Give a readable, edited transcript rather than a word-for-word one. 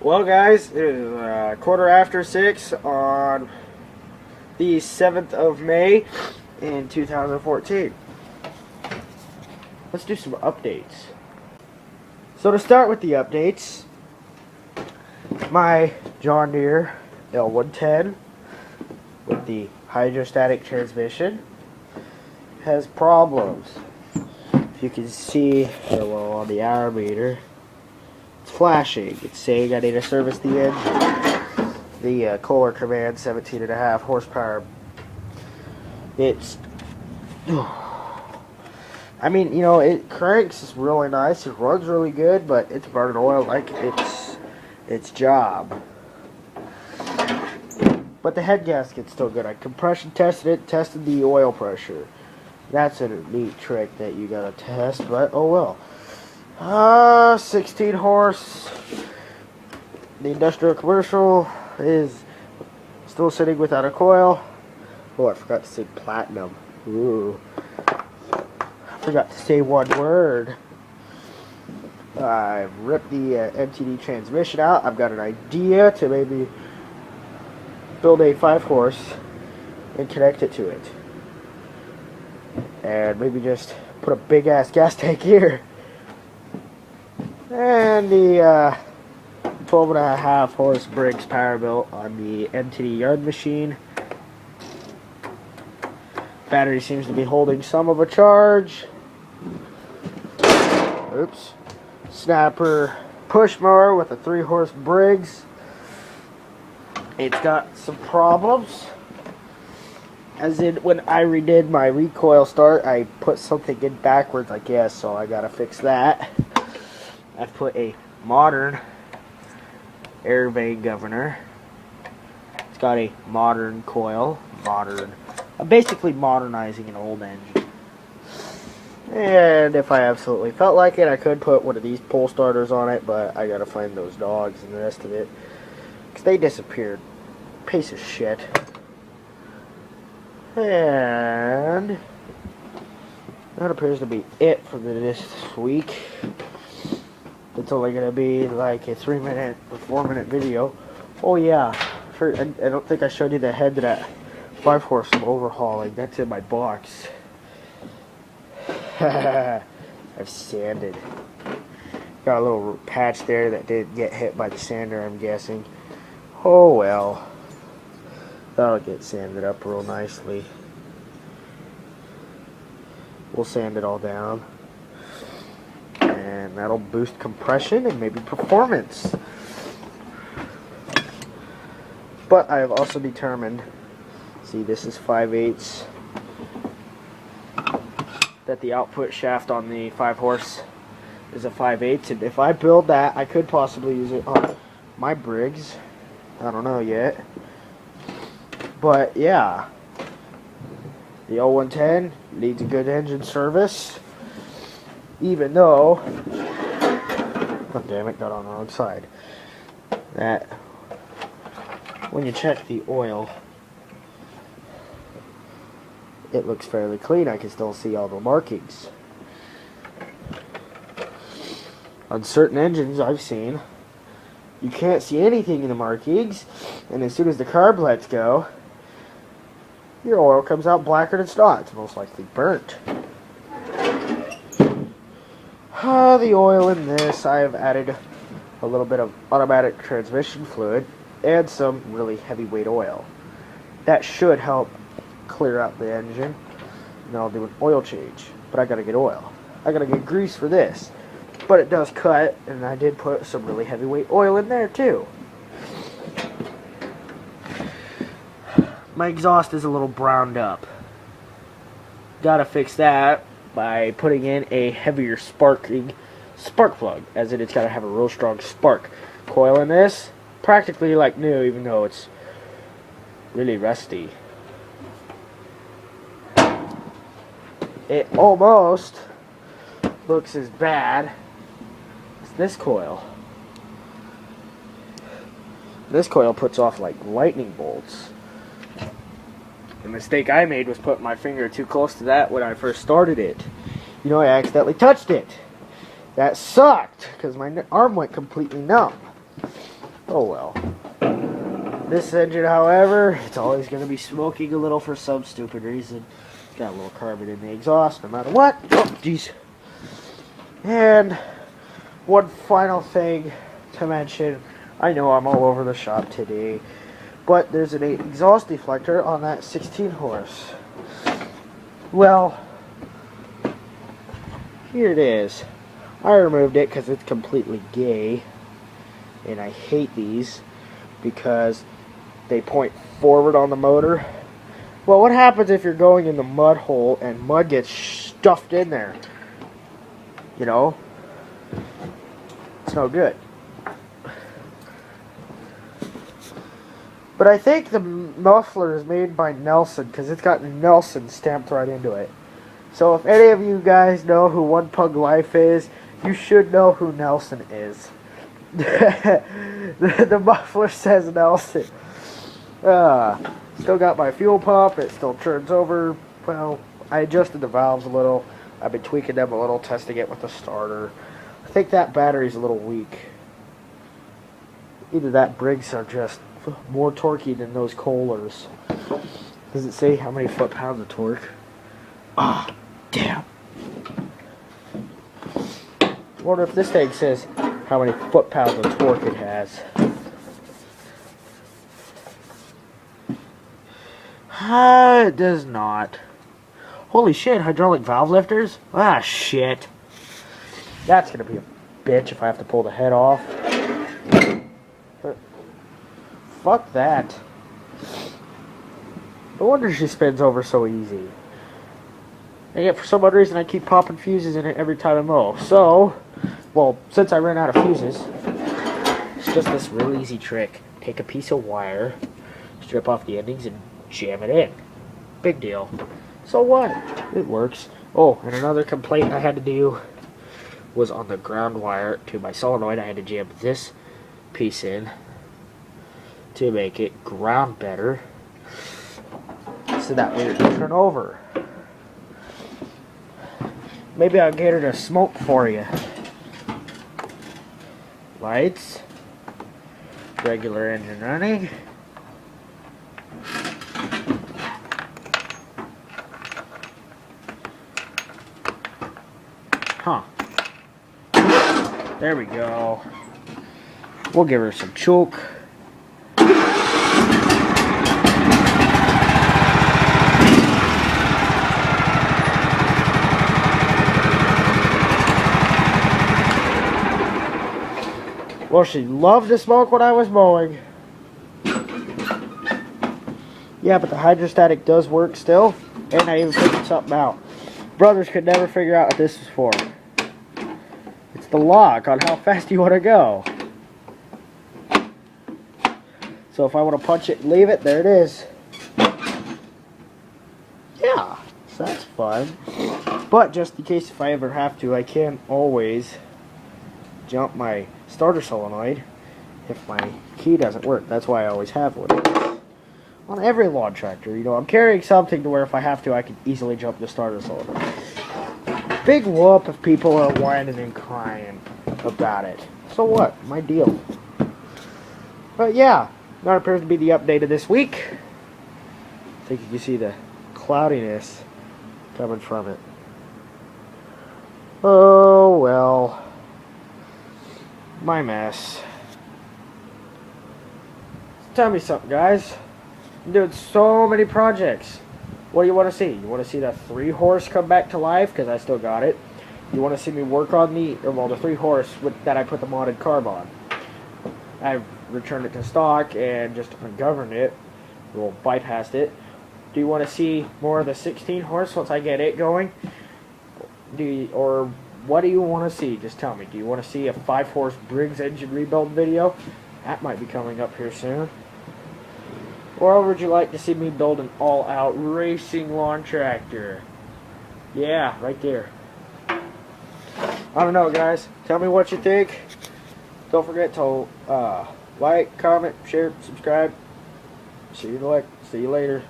Well, guys, it is quarter after 6 on the 7th of May in 2014. Let's do some updates. So to start with the updates, my John Deere L110 with the hydrostatic transmission has problems. If you can see on the hour meter, it's flashing. It's saying I need to service the engine. The Kohler Command 17.5 horsepower. It's, I mean, you know, it cranks really nice. It runs really good, but it's burning oil like its job. But the head gasket's still good. I compression tested it, tested the oil pressure. That's a neat trick that you gotta test, but oh well. 16 horse. The industrial commercial is still sitting without a coil. Oh, I forgot to say platinum. Ooh. I forgot to say one word. I've ripped the MTD transmission out. I've got an idea to maybe build a 5-horse and connect it to it. And maybe just put a big ass gas tank here. And the 12.5 horse Briggs Powerbilt on the MTD yard machine. Battery seems to be holding some of a charge. Oops. Snapper push mower with a 3-horse Briggs. It's got some problems. As in, when I redid my recoil start, I put something in backwards, I guess, so I gotta fix that. I've put a modern air vane governor. It's got a modern coil. I'm basically modernizing an old engine. And if I absolutely felt like it, I could put one of these pull starters on it, but I gotta find those dogs and the rest of it. Because they disappeared. Piece of shit. And that appears to be it for this week. It's only going to be like a 3-minute or 4-minute video. Oh yeah, I don't think I showed you the head to that 5-horse I'm overhauling. That's in my box. I've sanded. Got a little patch there that didn't get hit by the sander, I'm guessing. Oh well. That'll get sanded up real nicely. We'll sand it all down. And that'll boost compression and maybe performance. But I have also determined, see, this is 5/8, that the output shaft on the 5-horse is a 5/8, and if I build that, I could possibly use it on my Briggs. I don't know yet. But yeah, the L110 needs a good engine service, even though, oh damn it, got on the wrong side, that when you check the oil, it looks fairly clean. I can still see all the markings. On certain engines I've seen, you can't see anything in the markings, and as soon as the carb lets go, your oil comes out blacker than straw. It's most likely burnt. The oil in this, I have added a little bit of automatic transmission fluid and some really heavyweight oil. That should help clear out the engine, and I'll do an oil change. But I gotta get oil. I gotta get grease for this. But it does cut, and I did put some really heavyweight oil in there too. My exhaust is a little browned up. Gotta fix that by putting in a heavier spark plug, as in it's gotta have a real strong spark. Coil in this, practically like new, even though it's really rusty. It almost looks as bad as this coil. This coil puts off like lightning bolts. The mistake I made was putting my finger too close to that when I first started it. You know, I accidentally touched it. That sucked, because my arm went completely numb. Oh well. This engine, however, it's always going to be smoking a little for some stupid reason. It's got a little carbon in the exhaust, no matter what. Oh, jeez. And one final thing to mention. I know I'm all over the shop today, but there's an exhaust deflector on that 16 horse. Well, here it is. I removed it because it's completely gay, and I hate these because they point forward on the motor. Well, what happens if you're going in the mud hole and mud gets stuffed in there? You know? It's no good. But I think the muffler is made by Nelson because it's got Nelson stamped right into it. So if any of you guys know who One Pug Life is, you should know who Nelson is. the muffler says Nelson. Still got my fuel pump. It still turns over. Well, I adjusted the valves a little. I've been tweaking them a little, testing it with the starter. I think that battery's a little weak. Either that Briggs are just more torquey than those Kohlers. Does it say how many foot-pounds of torque? Ah, oh, damn. I wonder if this thing says how many foot-pounds of torque it has. It does not. Holy shit, hydraulic valve lifters? Ah, shit. That's gonna be a bitch if I have to pull the head off. Fuck that. No wonder she spins over so easy. And yet for some odd reason I keep popping fuses in it every time I mow. So, well, since I ran out of fuses, it's just this real easy trick. Take a piece of wire, strip off the endings, and jam it in. Big deal. So what? It works. Oh, and another complaint I had to do was on the ground wire to my solenoid. I had to jam this piece in to make it ground better, so that way it can turn over. Maybe I'll get her to smoke for you. Lights. Regular engine running. Huh. There we go. We'll give her some choke. Well, she loved to smoke when I was mowing. Yeah, but the hydrostatic does work still. And I even figured something out. Brothers could never figure out what this is for. It's the lock on how fast you want to go. So if I want to punch it and leave it, there it is. Yeah, so that's fun. But just in case if I ever have to, I can always jump my starter solenoid if my key doesn't work. That's why I always have one. On every lawn tractor, you know, I'm carrying something to where if I have to, I can easily jump the starter solenoid. Big whoop if people are whining and crying about it. So what? My deal. But yeah, that appears to be the update of this week. I think you can see the cloudiness coming from it. Oh well. My mess. Tell me something, guys. I'm doing so many projects. What do you want to see? You want to see the 3-horse come back to life? Because I still got it. You want to see me work on the 3-horse that I put the modded carb on. I've returned it to stock and just ungoverned it. We'll bypass it. Do you want to see more of the 16-horse once I get it going? Or what do you want to see? Just tell me. Do you want to see a 5-horse Briggs engine rebuild video? That might be coming up here soon. Or would you like to see me build an all-out racing lawn tractor? Yeah, right there. I don't know, guys. Tell me what you think. Don't forget to like, comment, share, subscribe. See you later.